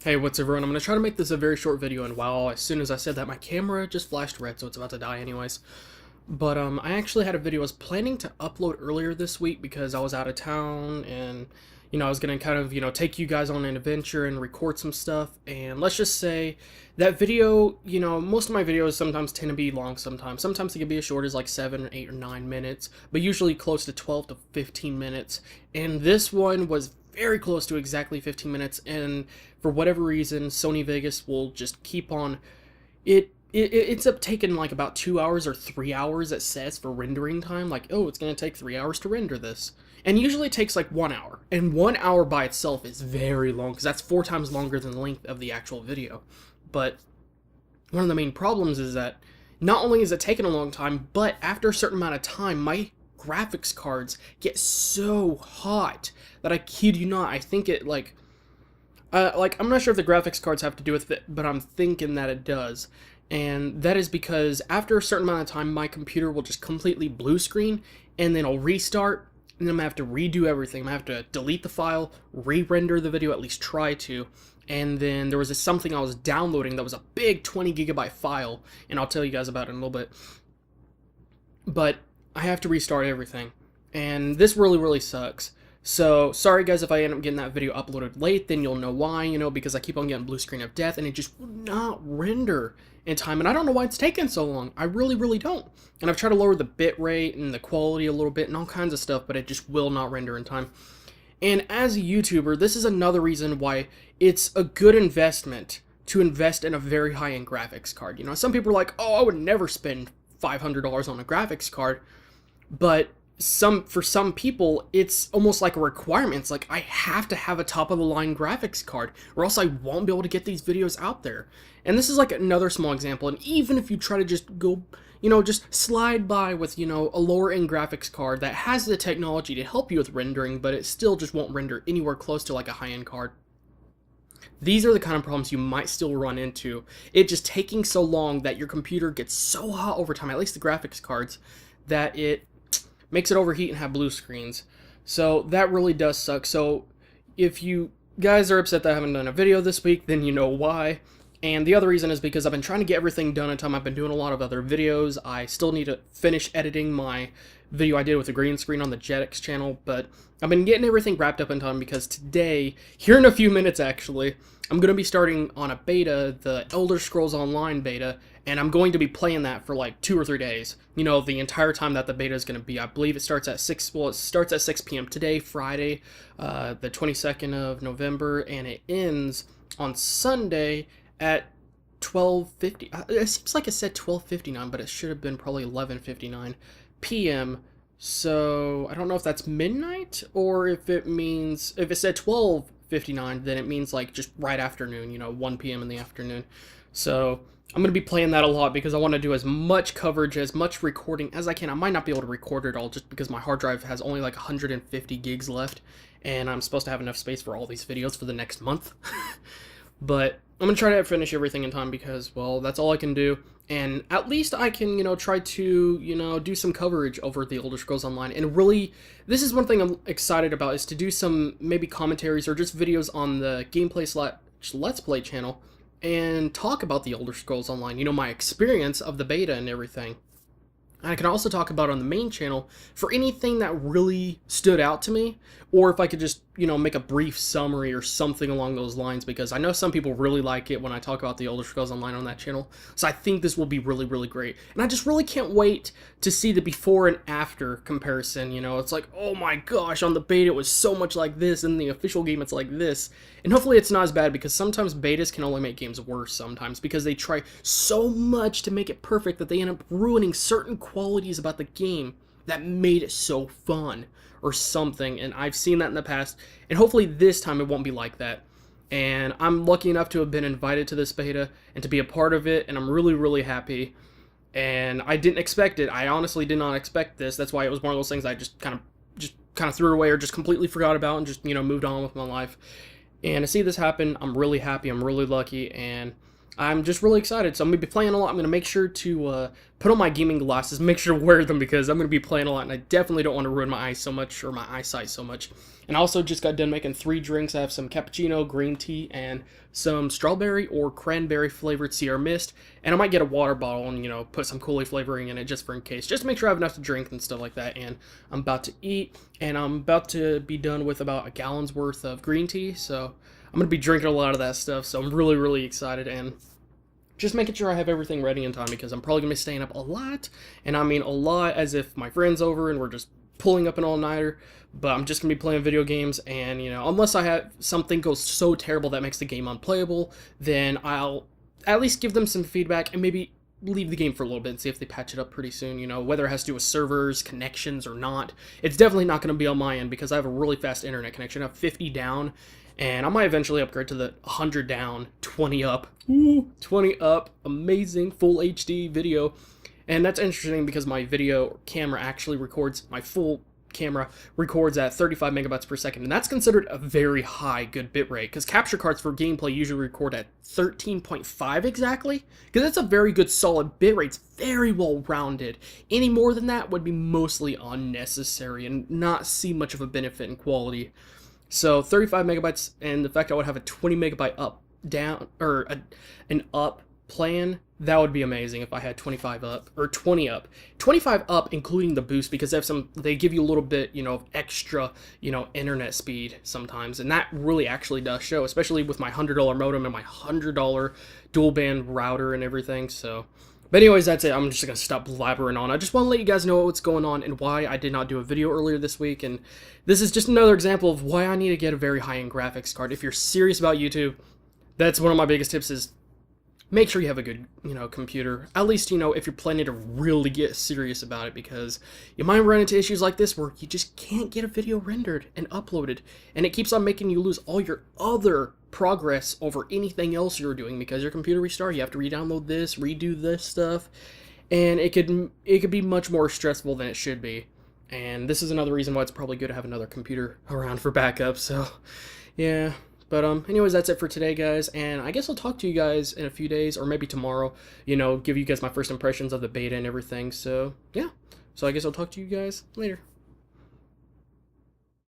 Hey, what's everyone? I'm going to try to make this a very short video, and wow, as soon as I said that, my camera just flashed red, so it's about to die anyways. But I actually had a video I was planning to upload earlier this week because I was out of town, and I was going to kind of, take you guys on an adventure and record some stuff. And let's just say that video, most of my videos sometimes tend to be long sometimes. Sometimes they can be as short as like 7 or 8 or 9 minutes, but usually close to 12 to 15 minutes. And this one was very close to exactly 15 minutes, and for whatever reason, Sony Vegas will just keep on it ends up taking like about 2 hours or 3 hours, it says, for rendering time. Like, oh, it's going to take 3 hours to render this. And usually it takes like 1 hour. And 1 hour by itself is very long because that's 4 times longer than the length of the actual video. But one of the main problems is that not only is it taking a long time, but after a certain amount of time, my graphics cards get so hot that I kid you not, I think it I'm not sure if the graphics cards have to do with it, but I'm thinking that it does. And that is because after a certain amount of time, my computer will just completely blue screen, and then I'll restart, and then I'm gonna have to redo everything. I'm gonna have to delete the file, re-render the video, at least try to. And then there was something I was downloading that was a big 20 gigabyte file, and I'll tell you guys about it in a little bit. But I have to restart everything, and this really, really sucks. So, sorry guys if I end up getting that video uploaded late, then you'll know why, because I keep on getting blue screen of death, and it just will not render in time, and I don't know why it's taking so long. I really, really don't. And I've tried to lower the bit rate and the quality a little bit and all kinds of stuff, but it just will not render in time. And as a YouTuber, this is another reason why it's a good investment to invest in a very high-end graphics card. Some people are like, oh, I would never spend $500 on a graphics card, but for some people it's almost like a requirement. It's like, I have to have a top of the line graphics card or else I won't be able to get these videos out there. And this is like another small example. And even if you try to just go, just slide by with, a lower end graphics card that has the technology to help you with rendering, but it still just won't render anywhere close to like a high end card, these are the kind of problems you might still run into. It just taking so long that your computer gets so hot over time, at least the graphics cards, that it makes it overheat and have blue screens. So that really does suck. So if you guys are upset that I haven't done a video this week, then you know why. And the other reason is because I've been trying to get everything done in time. I've been doing a lot of other videos. I still need to finish editing my video I did with the green screen on the Jetix channel, but I've been getting everything wrapped up in time because today, here in a few minutes actually, I'm going to be starting on a beta, the Elder Scrolls Online beta, and I'm going to be playing that for like 2 or 3 days. The entire time that the beta is going to be. I believe it starts at 6, well, it starts at 6 p.m. today, Friday, the 22nd of November, and it ends on Sunday at 12:50. It seems like it said 12:59, but it should have been probably 11:59 p.m. So I don't know if that's midnight or if it said 12:59, then it means like just right afternoon, 1 p.m. in the afternoon. So I'm going to be playing that a lot because I want to do as much coverage, as much recording as I can. I might not be able to record it all just because my hard drive has only like 150 gigs left, and I'm supposed to have enough space for all these videos for the next month. But I'm going to try to finish everything in time because, well, that's all I can do. And at least I can, try to, do some coverage over the Elder Scrolls Online. And really, this is one thing I'm excited about, is to do some maybe commentaries or just videos on the Gameplay Let's Play channel and talk about the Elder Scrolls Online, my experience of the beta and everything. And I can also talk about on the main channel for anything that really stood out to me, or if I could just, make a brief summary or something along those lines, because I know some people really like it when I talk about the Elder Scrolls Online on that channel, so I think this will be really, really great. And I just really can't wait to see the before and after comparison. It's like, oh my gosh, on the beta it was so much like this, and the official game it's like this. And hopefully it's not as bad, because sometimes betas can only make games worse sometimes, because they try so much to make it perfect that they end up ruining certain qualities about the game that made it so fun or something. And I've seen that in the past, and hopefully this time it won't be like that. And I'm lucky enough to have been invited to this beta and to be a part of it, and I'm really, really happy. And I didn't expect it. I honestly did not expect this. That's why it was one of those things I just kind of threw away or just completely forgot about and just, moved on with my life. And to see this happen, I'm really happy, I'm really lucky, and I'm just really excited. So I'm going to be playing a lot. I'm going to make sure to put on my gaming glasses, make sure to wear them because I'm going to be playing a lot, and I definitely don't want to ruin my eyes so much, or my eyesight so much. And I also just got done making 3 drinks. I have some cappuccino, green tea, and some strawberry or cranberry flavored Sierra Mist. And I might get a water bottle and, put some Kool-Aid flavoring in it just for in case. Just to make sure I have enough to drink and stuff like that. And I'm about to eat, and I'm about to be done with about a gallon's worth of green tea. So I'm going to be drinking a lot of that stuff. So I'm really, really excited. And just making sure I have everything ready in time because I'm probably going to be staying up a lot. And I mean a lot as if my friend's over and we're just pulling up an all-nighter. But I'm just going to be playing video games. And, unless I have something goes so terrible that makes the game unplayable, then I'll at least give them some feedback and maybe leave the game for a little bit and see if they patch it up pretty soon. Whether it has to do with servers, connections, or not. It's definitely not going to be on my end because I have a really fast internet connection. I have 50 down. And I might eventually upgrade to the 100 down, 20 up. Ooh, 20 up. Amazing. Full HD video. And that's interesting because my video camera actually records, my full camera records at 35 megabytes per second. And that's considered a very high good bitrate because capture cards for gameplay usually record at 13.5 exactly. Because that's a very good solid bitrate. It's very well rounded. Any more than that would be mostly unnecessary and not see much of a benefit in quality. So 35 megabytes, and the fact I would have a 20 megabyte up, down, or an up plan, that would be amazing if I had 25 up, or 20 up. 25 up including the boost, because they give you a little bit, extra, internet speed sometimes, and that really actually does show, especially with my $100 modem and my $100 dual band router and everything, so... But anyways, that's it. I'm just going to stop blabbering on. I just want to let you guys know what's going on and why I did not do a video earlier this week. And this is just another example of why I need to get a very high-end graphics card. If you're serious about YouTube, that's one of my biggest tips is make sure you have a good, computer. At least, if you're planning to really get serious about it, because you might run into issues like this where you just can't get a video rendered and uploaded. And it keeps on making you lose all your other progress over anything else you're doing because your computer restarted. You have to re-download this, redo this stuff, and it could be much more stressful than it should be. And this is another reason why it's probably good to have another computer around for backup. So, yeah. But anyways, that's it for today, guys. And I guess I'll talk to you guys in a few days, or maybe tomorrow. Give you guys my first impressions of the beta and everything. So yeah. So I guess I'll talk to you guys later.